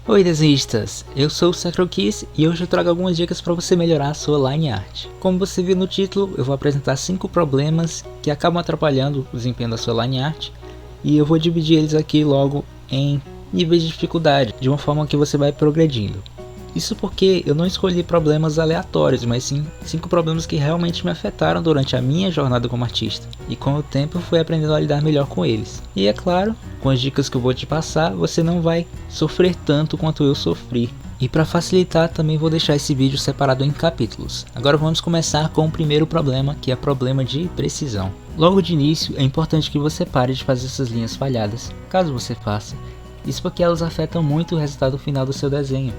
Oi desenhistas, eu sou o SacroKiss e hoje eu trago algumas dicas para você melhorar a sua line art. Como você viu no título, eu vou apresentar 5 problemas que acabam atrapalhando o desempenho da sua line art e eu vou dividir eles aqui logo em níveis de dificuldade, de uma forma que você vai progredindo. Isso porque eu não escolhi problemas aleatórios, mas sim 5 problemas que realmente me afetaram durante a minha jornada como artista. E com o tempo eu fui aprendendo a lidar melhor com eles. E é claro, com as dicas que eu vou te passar, você não vai sofrer tanto quanto eu sofri. E para facilitar, também vou deixar esse vídeo separado em capítulos. Agora vamos começar com o primeiro problema, que é o problema de precisão. Logo de início, é importante que você pare de fazer essas linhas falhadas, caso você faça. Isso porque elas afetam muito o resultado final do seu desenho.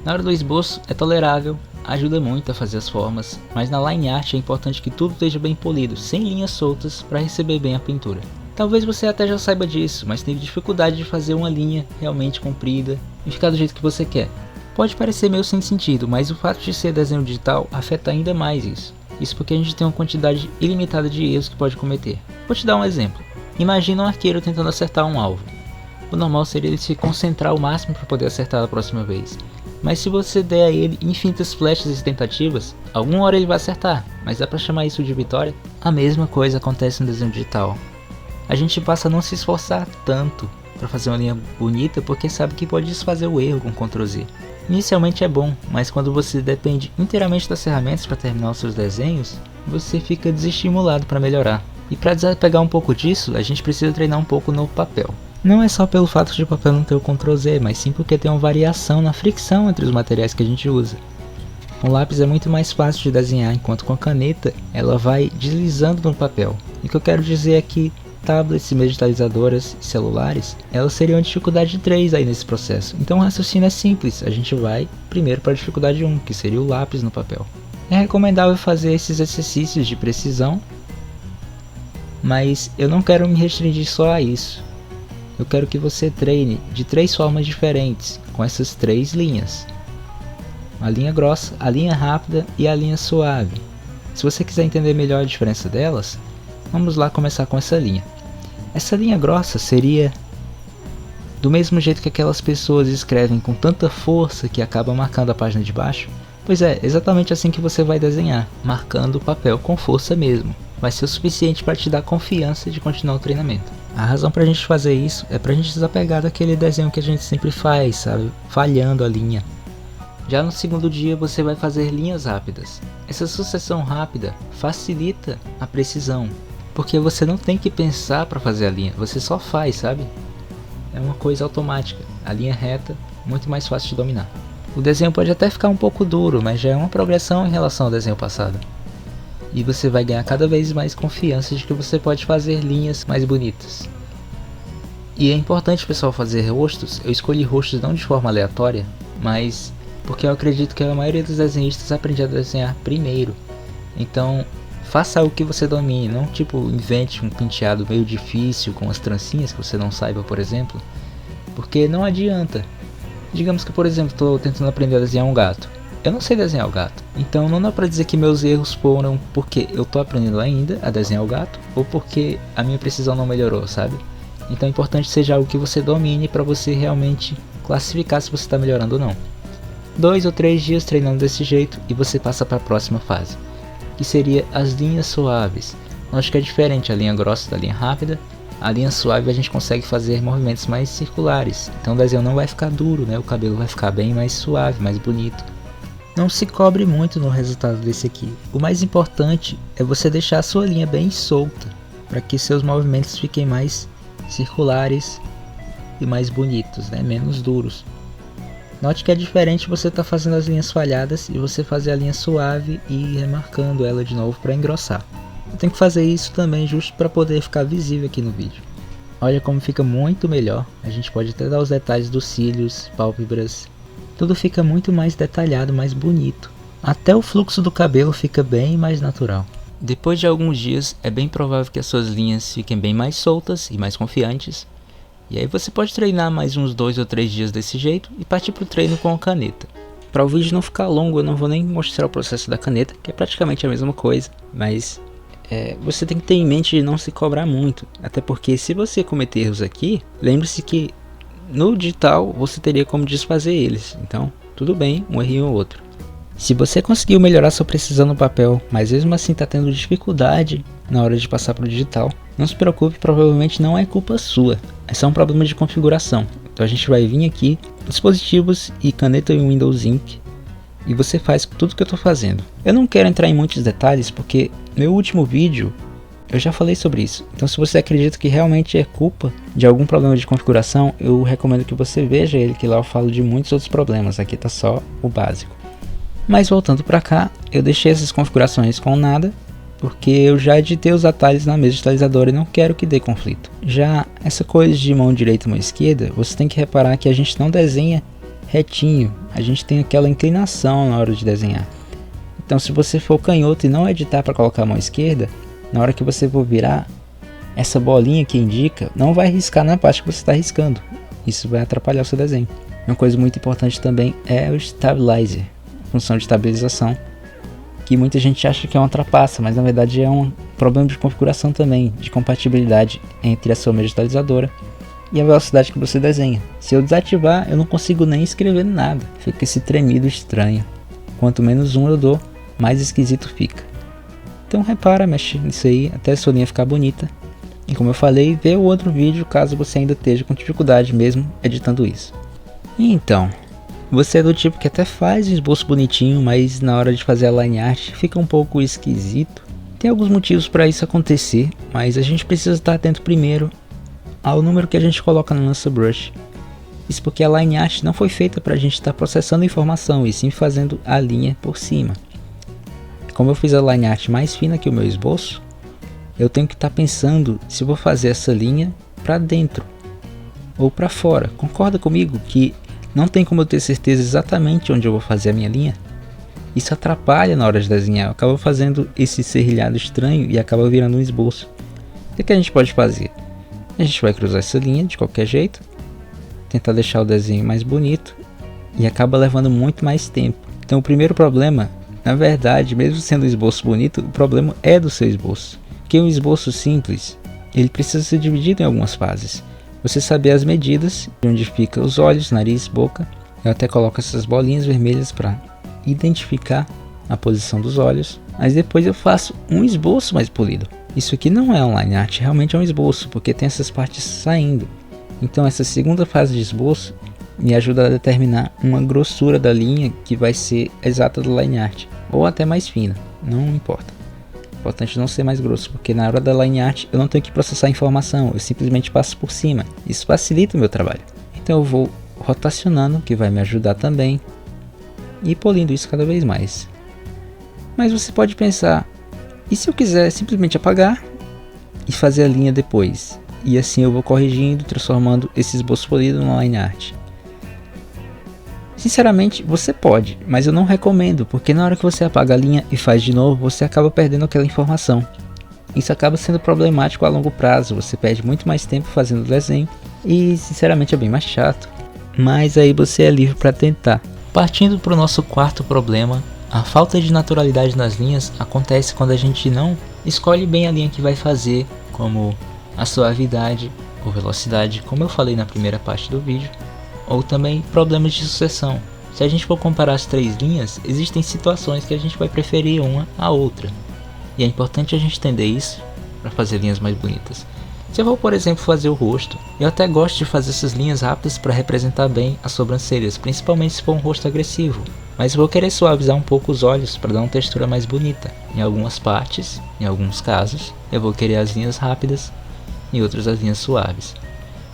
Na hora do esboço é tolerável, ajuda muito a fazer as formas, mas na line art é importante que tudo esteja bem polido, sem linhas soltas para receber bem a pintura. Talvez você até já saiba disso, mas teve dificuldade de fazer uma linha realmente comprida e ficar do jeito que você quer. Pode parecer meio sem sentido, mas o fato de ser desenho digital afeta ainda mais isso. Isso porque a gente tem uma quantidade ilimitada de erros que pode cometer. Vou te dar um exemplo. Imagina um arqueiro tentando acertar um alvo. O normal seria ele se concentrar ao máximo para poder acertar da próxima vez. Mas se você der a ele infinitas flechas e tentativas, alguma hora ele vai acertar, mas dá pra chamar isso de vitória? A mesma coisa acontece no desenho digital. A gente passa a não se esforçar tanto para fazer uma linha bonita porque sabe que pode desfazer o erro com Ctrl Z. Inicialmente é bom, mas quando você depende inteiramente das ferramentas para terminar os seus desenhos, você fica desestimulado para melhorar. E para desapegar um pouco disso, a gente precisa treinar um pouco no papel. Não é só pelo fato de o papel não ter o Ctrl Z, mas sim porque tem uma variação na fricção entre os materiais que a gente usa. Com lápis é muito mais fácil de desenhar, enquanto com a caneta ela vai deslizando no papel. E o que eu quero dizer é que tablets, digitalizadoras e celulares, elas seriam a dificuldade 3 aí nesse processo. Então o raciocínio é simples, a gente vai primeiro para a dificuldade 1, que seria o lápis no papel. É recomendável fazer esses exercícios de precisão, mas eu não quero me restringir só a isso. Eu quero que você treine de 3 formas diferentes, com essas 3 linhas. A linha grossa, a linha rápida e a linha suave. Se você quiser entender melhor a diferença delas, vamos lá começar com essa linha. Essa linha grossa seria do mesmo jeito que aquelas pessoas escrevem com tanta força que acaba marcando a página de baixo. Pois é, exatamente assim que você vai desenhar, marcando o papel com força mesmo. Vai ser o suficiente para te dar confiança de continuar o treinamento. A razão pra gente fazer isso é pra gente desapegar daquele desenho que a gente sempre faz, sabe? Falhando a linha. Já no segundo dia você vai fazer linhas rápidas. Essa sucessão rápida facilita a precisão, porque você não tem que pensar para fazer a linha, você só faz, sabe? É uma coisa automática. A linha reta, muito mais fácil de dominar. O desenho pode até ficar um pouco duro, mas já é uma progressão em relação ao desenho passado. E você vai ganhar cada vez mais confiança de que você pode fazer linhas mais bonitas. E é importante, pessoal, fazer rostos. Eu escolhi rostos não de forma aleatória, mas porque eu acredito que a maioria dos desenhistas aprende a desenhar primeiro. Então, faça algo que você domine, não tipo invente um penteado meio difícil com as trancinhas que você não saiba, por exemplo, porque não adianta. Digamos que, por exemplo, estou tentando aprender a desenhar um gato. Eu não sei desenhar o gato, então não dá pra dizer que meus erros foram porque eu tô aprendendo ainda a desenhar o gato ou porque a minha precisão não melhorou, sabe? Então é importante que seja algo que você domine para você realmente classificar se você está melhorando ou não. 2 ou 3 dias treinando desse jeito e você passa para a próxima fase, que seria as linhas suaves. Acho que é diferente a linha grossa da linha rápida. A linha suave a gente consegue fazer movimentos mais circulares, então o desenho não vai ficar duro, né? O cabelo vai ficar bem mais suave, mais bonito. Não se cobre muito no resultado desse aqui. O mais importante é você deixar a sua linha bem solta, para que seus movimentos fiquem mais circulares e mais bonitos, né? Menos duros. Note que é diferente você estar fazendo as linhas falhadas e você fazer a linha suave e ir remarcando ela de novo para engrossar. Eu tenho que fazer isso também justo para poder ficar visível aqui no vídeo. Olha como fica muito melhor. A gente pode até dar os detalhes dos cílios, pálpebras. Tudo fica muito mais detalhado, mais bonito. Até o fluxo do cabelo fica bem mais natural. Depois de alguns dias, é bem provável que as suas linhas fiquem bem mais soltas e mais confiantes. E aí você pode treinar mais uns 2 ou 3 dias desse jeito e partir para o treino com a caneta. Para o vídeo não ficar longo, eu não vou nem mostrar o processo da caneta, que é praticamente a mesma coisa. Mas você tem que ter em mente de não se cobrar muito. Até porque se você cometer erros aqui, lembre-se que no digital você teria como desfazer eles. Então, tudo bem, um errinho ou outro. Se você conseguiu melhorar sua precisão no papel, mas mesmo assim está tendo dificuldade na hora de passar para o digital, não se preocupe, provavelmente não é culpa sua, é só um problema de configuração. Então a gente vai vir aqui, dispositivos e caneta e Windows Ink, e você faz tudo que eu estou fazendo. Eu não quero entrar em muitos detalhes porque no meu último vídeo eu já falei sobre isso. Então se você acredita que realmente é culpa de algum problema de configuração, eu recomendo que você veja ele, que lá eu falo de muitos outros problemas, aqui está só o básico. Mas voltando para cá, eu deixei essas configurações com nada, porque eu já editei os atalhos na mesa digitalizadora e não quero que dê conflito. Já essa coisa de mão direita e mão esquerda, você tem que reparar que a gente não desenha retinho, a gente tem aquela inclinação na hora de desenhar. Então se você for canhoto e não editar para colocar a mão esquerda, na hora que você for virar, essa bolinha que indica não vai riscar na parte que você está riscando. Isso vai atrapalhar o seu desenho. Uma coisa muito importante também é o stabilizer, função de estabilização, que muita gente acha que é uma trapaça, mas na verdade é um problema de configuração também, de compatibilidade entre a sua mesa digitalizadora e a velocidade que você desenha. Se eu desativar, eu não consigo nem escrever nada, fica esse tremido estranho. Quanto menos um eu dou, mais esquisito fica. Então repara, mexe nisso aí até a sua linha ficar bonita. E como eu falei, vê o outro vídeo caso você ainda esteja com dificuldade mesmo editando isso. E então, você é do tipo que até faz um esboço bonitinho, mas na hora de fazer a line art fica um pouco esquisito. Tem alguns motivos para isso acontecer, mas a gente precisa estar atento primeiro ao número que a gente coloca na nossa brush. Isso porque a line art não foi feita para a gente estar processando informação e sim fazendo a linha por cima. Como eu fiz a line art mais fina que o meu esboço, eu tenho que estar pensando se eu vou fazer essa linha para dentro ou para fora. Concorda comigo que não tem como eu ter certeza exatamente onde eu vou fazer a minha linha? Isso atrapalha na hora de desenhar, eu acabo fazendo esse serrilhado estranho e acaba virando um esboço. O que a gente pode fazer? A gente vai cruzar essa linha de qualquer jeito, tentar deixar o desenho mais bonito e acaba levando muito mais tempo. Então o primeiro problema, na verdade, mesmo sendo um esboço bonito, o problema é do seu esboço. Porque um esboço simples, ele precisa ser dividido em algumas fases. Você saber as medidas, de onde fica os olhos, nariz, boca. Eu até coloco essas bolinhas vermelhas para identificar a posição dos olhos. Mas depois eu faço um esboço mais polido. Isso aqui não é um line art, realmente é um esboço, porque tem essas partes saindo. Então essa segunda fase de esboço me ajuda a determinar uma grossura da linha que vai ser exata do line art. Ou até mais fina, não importa. Importante não ser mais grosso, porque na hora da line art eu não tenho que processar informação, eu simplesmente passo por cima. Isso facilita o meu trabalho. Então eu vou rotacionando, que vai me ajudar também, e polindo isso cada vez mais. Mas você pode pensar, e se eu quiser simplesmente apagar e fazer a linha depois? E assim eu vou corrigindo, transformando esse esboço polido numa line art. Sinceramente, você pode, mas eu não recomendo, porque na hora que você apaga a linha e faz de novo, você acaba perdendo aquela informação. Isso acaba sendo problemático a longo prazo, você perde muito mais tempo fazendo o desenho e sinceramente é bem mais chato. Mas aí você é livre para tentar. Partindo para o nosso quarto problema, a falta de naturalidade nas linhas acontece quando a gente não escolhe bem a linha que vai fazer, como a suavidade ou velocidade, como eu falei na primeira parte do vídeo. Ou também problemas de sucessão. Se a gente for comparar as três linhas, existem situações que a gente vai preferir uma à outra. E é importante a gente entender isso para fazer linhas mais bonitas. Se eu vou, por exemplo, fazer o rosto, eu até gosto de fazer essas linhas rápidas para representar bem as sobrancelhas, principalmente se for um rosto agressivo. Mas eu vou querer suavizar um pouco os olhos para dar uma textura mais bonita. Em algumas partes, em alguns casos, eu vou querer as linhas rápidas, em outras as linhas suaves.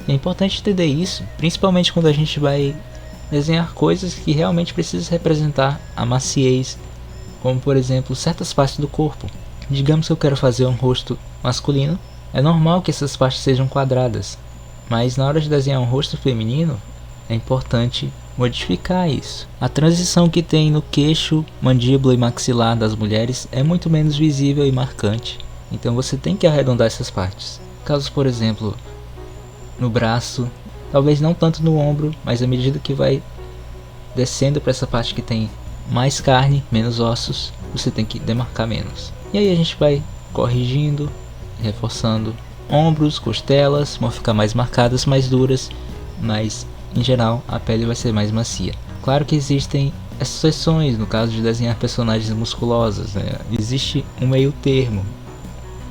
É importante entender isso, principalmente quando a gente vai desenhar coisas que realmente precisam representar a maciez, como por exemplo certas partes do corpo. Digamos que eu quero fazer um rosto masculino, é normal que essas partes sejam quadradas, mas na hora de desenhar um rosto feminino, é importante modificar isso. A transição que tem no queixo, mandíbula e maxilar das mulheres é muito menos visível e marcante, então você tem que arredondar essas partes. Caso, por exemplo, no braço, talvez não tanto no ombro, mas à medida que vai descendo para essa parte que tem mais carne, menos ossos, você tem que demarcar menos. E aí a gente vai corrigindo, reforçando ombros, costelas, vão ficar mais marcadas, mais duras, mas em geral a pele vai ser mais macia. Claro que existem exceções no caso de desenhar personagens musculosos, né? Existe um meio termo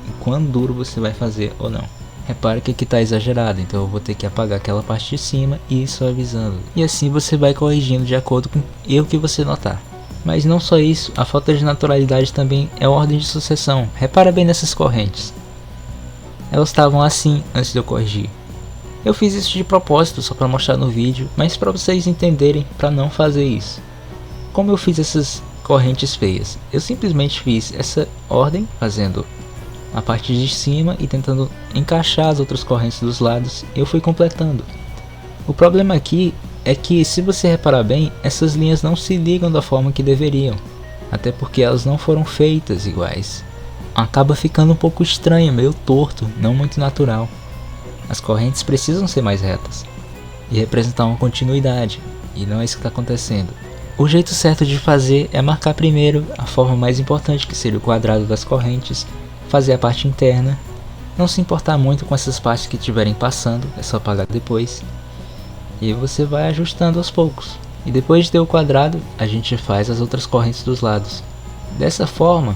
em quão duro você vai fazer ou não. Repare que aqui está exagerado, então eu vou ter que apagar aquela parte de cima e ir suavizando. E assim você vai corrigindo de acordo com o erro que você notar. Mas não só isso, a falta de naturalidade também é ordem de sucessão. Repara bem nessas correntes. Elas estavam assim antes de eu corrigir. Eu fiz isso de propósito só para mostrar no vídeo, mas para vocês entenderem para não fazer isso. Como eu fiz essas correntes feias? Eu simplesmente fiz essa ordem, fazendo a parte de cima e tentando encaixar as outras correntes dos lados, eu fui completando. O problema aqui é que, se você reparar bem, essas linhas não se ligam da forma que deveriam, até porque elas não foram feitas iguais. Acaba ficando um pouco estranho, meio torto, não muito natural. As correntes precisam ser mais retas e representar uma continuidade, e não é isso que está acontecendo. O jeito certo de fazer é marcar primeiro a forma mais importante, que seria o quadrado das correntes, fazer a parte interna, não se importar muito com essas partes que estiverem passando, é só apagar depois, e você vai ajustando aos poucos. E depois de ter o quadrado, a gente faz as outras correntes dos lados. Dessa forma,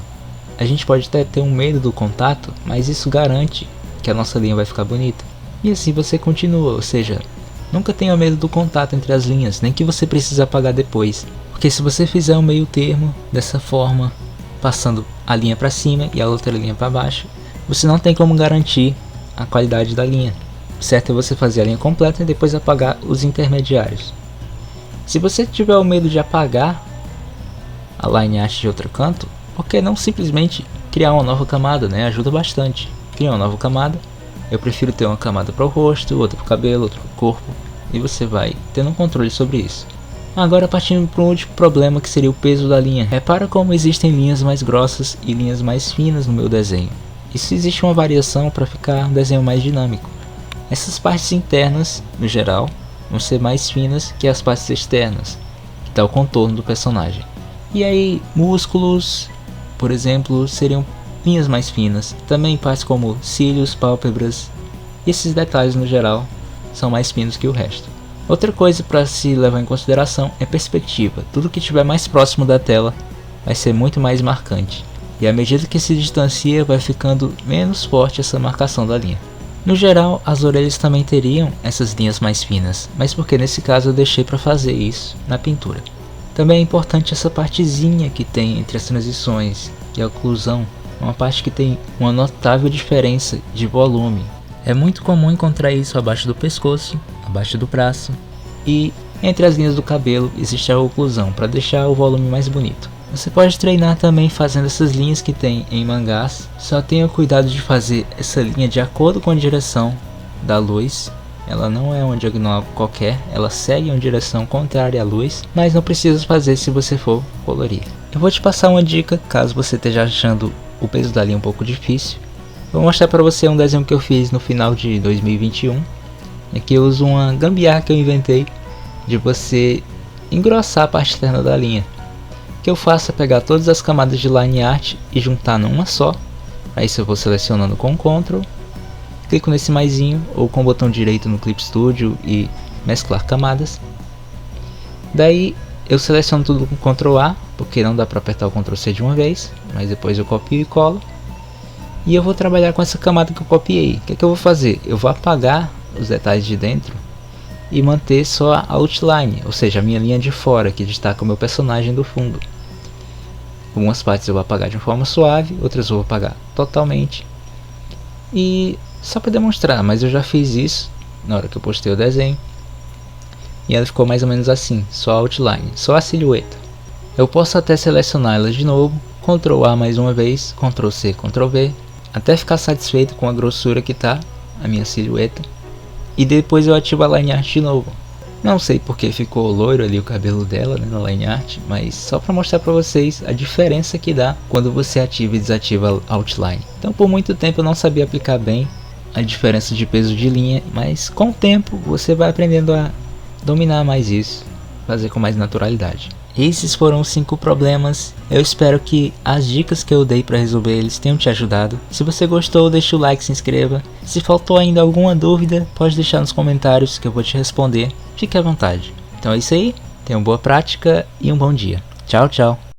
a gente pode até ter um medo do contato, mas isso garante que a nossa linha vai ficar bonita. E assim você continua, ou seja, nunca tenha medo do contato entre as linhas, nem que você precise apagar depois. Porque se você fizer um meio termo, dessa forma, passando a linha para cima e a outra linha para baixo, você não tem como garantir a qualidade da linha. O certo é você fazer a linha completa e depois apagar os intermediários. Se você tiver o medo de apagar a line art de outro canto, por que não simplesmente criar uma nova camada, né? Ajuda bastante. Cria uma nova camada. Eu prefiro ter uma camada para o rosto, outra para o cabelo, outra para o corpo, e você vai tendo um controle sobre isso. Agora partindo para o último problema, que seria o peso da linha. Repara como existem linhas mais grossas e linhas mais finas no meu desenho. Isso existe uma variação para ficar um desenho mais dinâmico. Essas partes internas, no geral, vão ser mais finas que as partes externas, que dá o contorno do personagem. E aí, músculos, por exemplo, seriam linhas mais finas. Também partes como cílios, pálpebras, e esses detalhes no geral são mais finos que o resto. Outra coisa para se levar em consideração é perspectiva. Tudo que estiver mais próximo da tela vai ser muito mais marcante, e à medida que se distancia vai ficando menos forte essa marcação da linha. No geral, as orelhas também teriam essas linhas mais finas, mas porque nesse caso eu deixei para fazer isso na pintura. Também é importante essa partezinha que tem entre as transições e a oclusão, uma parte que tem uma notável diferença de volume. É muito comum encontrar isso abaixo do pescoço, abaixo do braço, e entre as linhas do cabelo existe a oclusão para deixar o volume mais bonito. Você pode treinar também fazendo essas linhas que tem em mangás, só tenha cuidado de fazer essa linha de acordo com a direção da luz. Ela não é uma diagonal qualquer, ela segue uma direção contrária à luz, mas não precisa fazer se você for colorir. Eu vou te passar uma dica caso você esteja achando o peso da linha um pouco difícil. Vou mostrar para você um desenho que eu fiz no final de 2021. Aqui eu uso uma gambiarra que eu inventei de você engrossar a parte externa da linha. O que eu faço é pegar todas as camadas de line art e juntar numa só. Aí eu vou selecionando com Ctrl, clico nesse maisinho ou com o botão direito no Clip Studio e mesclar camadas. Daí eu seleciono tudo com Ctrl A, porque não dá para apertar o Ctrl C de uma vez, mas depois eu copio e colo. E eu vou trabalhar com essa camada que eu copiei. O que eu vou fazer? Eu vou apagar os detalhes de dentro e manter só a outline, ou seja, a minha linha de fora, que destaca o meu personagem do fundo. Algumas partes eu vou apagar de uma forma suave, outras eu vou apagar totalmente. E só para demonstrar, mas eu já fiz isso na hora que eu postei o desenho. E ela ficou mais ou menos assim, só a outline, só a silhueta. Eu posso até selecionar ela de novo, Ctrl A mais uma vez, Ctrl C, Ctrl V, até ficar satisfeito com a grossura que está a minha silhueta. E depois eu ativo a line art de novo. Não sei porque ficou loiro ali o cabelo dela, né, na line art, mas só para mostrar para vocês a diferença que dá quando você ativa e desativa a outline. Então por muito tempo eu não sabia aplicar bem a diferença de peso de linha, mas com o tempo você vai aprendendo a dominar mais isso, fazer com mais naturalidade. esses foram os 5 problemas. Eu espero que as dicas que eu dei para resolver eles tenham te ajudado. Se você gostou, deixa o like, se inscreva. Se faltou ainda alguma dúvida, pode deixar nos comentários que eu vou te responder. Fique à vontade. Então é isso aí, tenha uma boa prática e um bom dia. Tchau, tchau.